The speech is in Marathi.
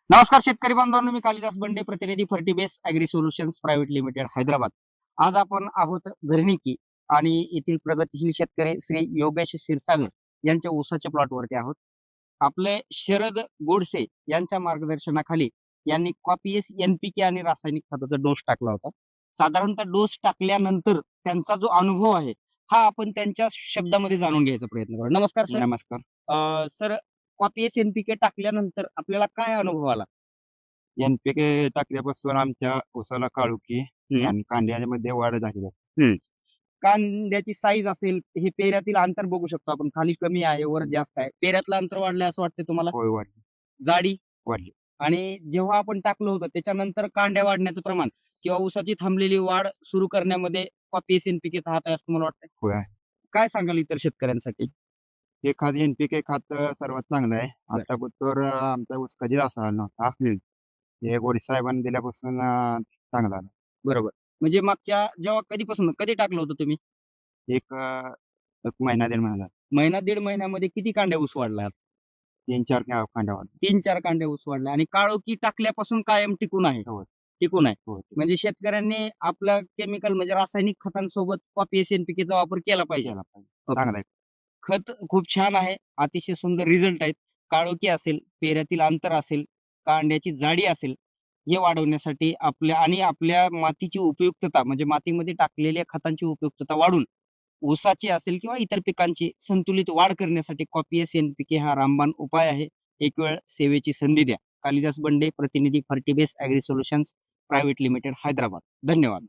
नमस्कार शेतकरी बांधवांनो, मी कालिदास बंडे, प्रतिनिधी Fertibase Agri Solutions Private Limited Hyderabad. आज आपण आहोत घरणिकी आणि येथील प्रगतीशील शेतकरी श्री योगेश क्षीरसागर यांच्या ऊसाच्या प्लॉटवरती आहोत. आपले शरद गोडसे यांच्या मार्गदर्शनाखाली यांनी कॉपीएस एनपीके आणि रासायनिक खताचा डोस टाकला होता. साधारणतः डोस टाकल्यानंतर त्यांचा जो अनुभव आहे हा आपण त्यांच्या शब्दामध्ये जाणून घ्यायचा प्रयत्न करू. नमस्कार सर. नमस्कार. सर, कॉपीएस एनपीके टाकल्यानंतर आपल्याला काय अनुभव आला? एन-पी-के टाकल्यापासून आमच्या ऊसाला काळोखी हम्म. आणि कांद्यामध्ये वाढ झाली आहे. कांद्याची साईज असेल, हे पेऱ्यातील अंतर बघू शकतो आपण, खाली कमी आहे, वर जास्त आहे. पेऱ्यातलं अंतर वाढलंय असं वाटतंय तुम्हाला? होय, वाढली जाडी वाढली. आणि जेव्हा आपण टाकलं होतं त्याच्यानंतर कांड्या वाढण्याचं प्रमाण किंवा ऊसाची थांबलेली वाढ सुरू करण्यामध्ये कॉपीएस एनपीकेचा हात आहे असं तुम्हाला वाटतंय? होय आहे. काय सांगाल इतर शेतकऱ्यांसाठी? हे खत एन-पी-के खत सर्वात चांगलं आहे. बरं. आतापर्यंत आमचा ऊस कधीच असा नव्हता. हे गोडे साहेबांनी दिल्यापासून चांगला झाला. बरोबर. म्हणजे मागच्या जेव्हा कधीपासून कधी टाकलं होतं तुम्ही? एक एक महिना दीड महिना झाला. महिना दीड महिन्यामध्ये किती कांड्या ऊस वाढला? 3-4 कांड्या वाढल्या. 3-4 कांड्या ऊस वाढला आणि काळोखी टाकल्यापासून कायम टिकून आहे. होय. टिकून आहे. होय. म्हणजे शेतकऱ्यांनी आपलं केमिकल म्हणजे रासायनिक खतांसोबत कॉपीएस एनपीकेचा वापर केला पाहिजे. केला पाहिजे. चांगला आहे. खत खूप छान आहे. अतिशय सुंदर रिझल्ट आहेत. काळोखी असेल, पेऱ्यातील अंतर असेल, कांड्याची जाडी असेल, हे वाढवण्यासाठी आपल्या मातीची उपयुक्तता म्हणजे मातीमध्ये टाकलेल्या खतांची उपयुक्तता वाढून ऊसाची असेल किंवा इतर पिकांची संतुलित वाढ करण्यासाठी कॉपीएस एनपीके हा रामबाण उपाय आहे. एक वेळ सेवेची संधी द्या. कालिदास बंडे, प्रतिनिधी Fertibase Agri Solutions Private Limited, Hyderabad. धन्यवाद.